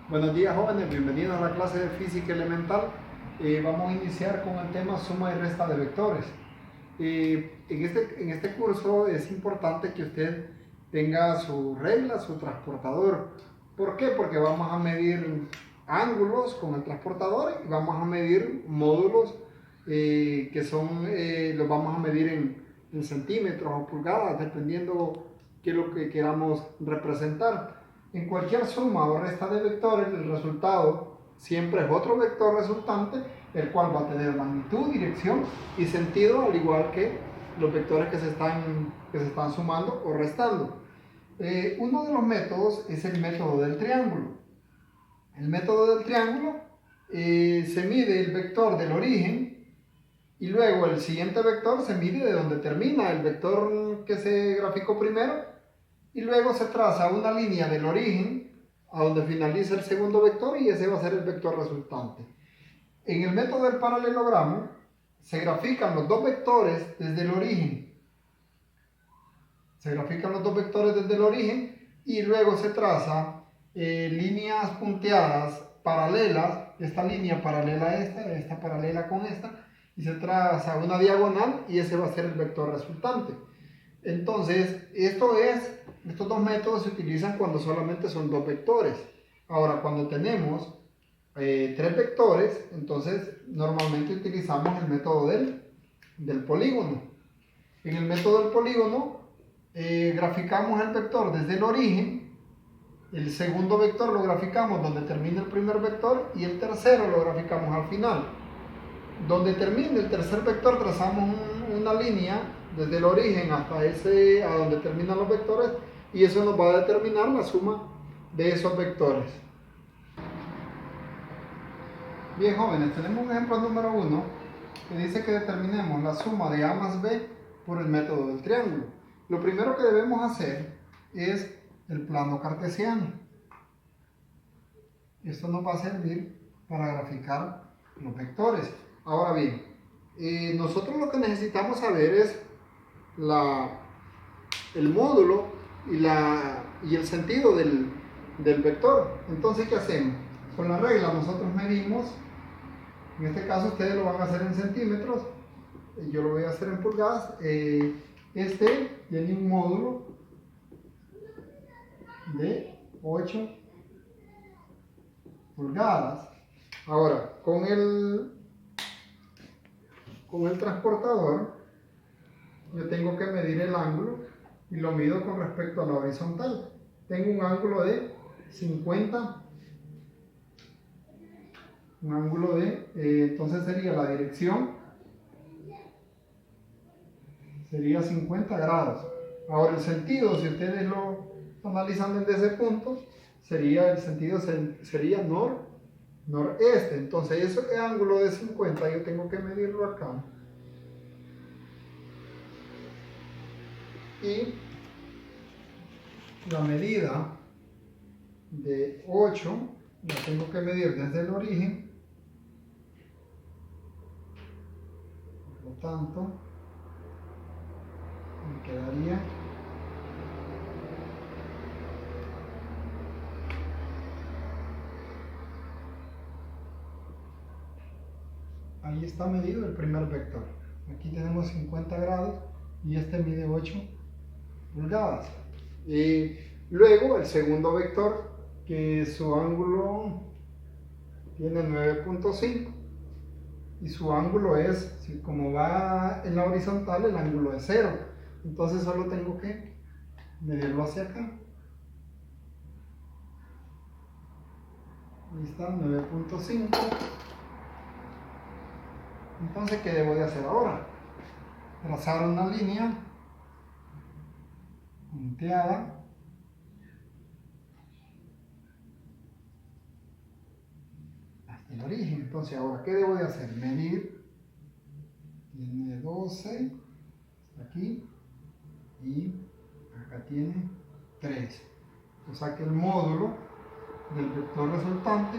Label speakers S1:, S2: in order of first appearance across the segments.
S1: Buenos días, jóvenes, bienvenidos a la clase de física elemental. Vamos a iniciar con el tema suma y resta de vectores. En este curso es importante que usted tenga su regla, su transportador. ¿Por qué? Porque vamos a medir ángulos con el transportador y vamos a medir módulos los vamos a medir en centímetros o pulgadas, dependiendo qué es lo que queramos representar. En cualquier suma o resta de vectores, el resultado siempre es otro vector resultante, el cual va a tener magnitud, dirección y sentido, al igual que los vectores que se están sumando o restando. Uno de los métodos es el método del triángulo. El método del triángulo se mide el vector del origen y luego el siguiente vector se mide de donde termina el vector que se graficó primero y luego se traza una línea del origen a donde finaliza el segundo vector y ese va a ser el vector resultante. En el método del paralelogramo se grafican los dos vectores desde el origen. Se grafican los dos vectores desde el origen y luego se traza líneas punteadas paralelas, esta línea paralela a esta paralela con esta, y se traza una diagonal y ese va a ser el vector resultante. Entonces, estos dos métodos se utilizan cuando solamente son dos vectores. Ahora, cuando tenemos tres vectores, entonces normalmente utilizamos el método del polígono. En el método del polígono, graficamos el vector desde el origen, el segundo vector lo graficamos donde termina el primer vector y el tercero lo graficamos al final. Donde termine el tercer vector trazamos una línea desde el origen hasta a donde terminan los vectores y eso nos va a determinar la suma de esos vectores. Bien, jóvenes, tenemos un ejemplo número 1 que dice que determinemos la suma de A más B por el método del triángulo. Lo primero que debemos hacer es el plano cartesiano. Esto nos va a servir para graficar los vectores. Ahora bien, nosotros lo que necesitamos saber es el módulo y el sentido del vector. Entonces, ¿qué hacemos? Con la regla nosotros medimos, en este caso ustedes lo van a hacer en centímetros, yo lo voy a hacer en pulgadas. Este tiene un módulo de 8 pulgadas. Ahora, con el transportador, yo tengo que medir el ángulo y lo mido con respecto a la horizontal. Tengo un ángulo de 50, entonces sería la dirección, sería 50 grados. Ahora el sentido, si ustedes lo analizan desde ese punto, el sentido sería noreste. Entonces ese ángulo de 50 yo tengo que medirlo acá. Y la medida de 8 la tengo que medir desde el origen, por lo tanto me quedaría ahí está medido el primer vector. Aquí tenemos 50 grados y este mide 8 pulgadas. Y luego el segundo vector, que su ángulo tiene 9.5 y su ángulo es, como va en la horizontal, el ángulo es 0. Entonces solo tengo que medirlo hacia acá. Ahí está, 9.5. Entonces, ¿qué debo de hacer ahora? Trazar una línea punteada hasta el origen. Entonces, ahora, ¿qué debo de hacer? Medir. Tiene 12 hasta aquí y acá tiene 3. O sea que el módulo del vector resultante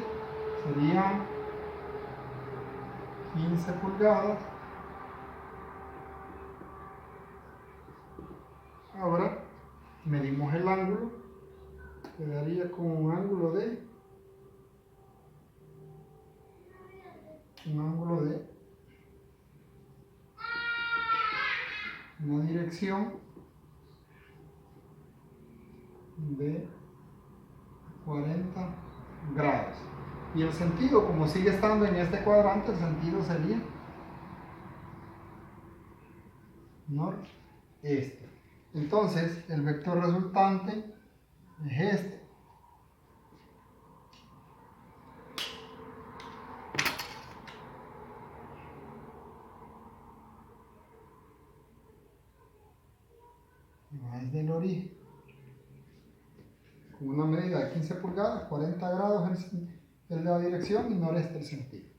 S1: sería 15 pulgadas. Ahora medimos el ángulo, quedaría con un ángulo de un ángulo de una dirección de 40 grados. Y el sentido, como sigue estando en este cuadrante, el sentido sería noreste. Entonces, el vector resultante es este. Va desde el origen. Con una medida de 15 pulgadas, 40 grados el de la dirección y noreste el sentido.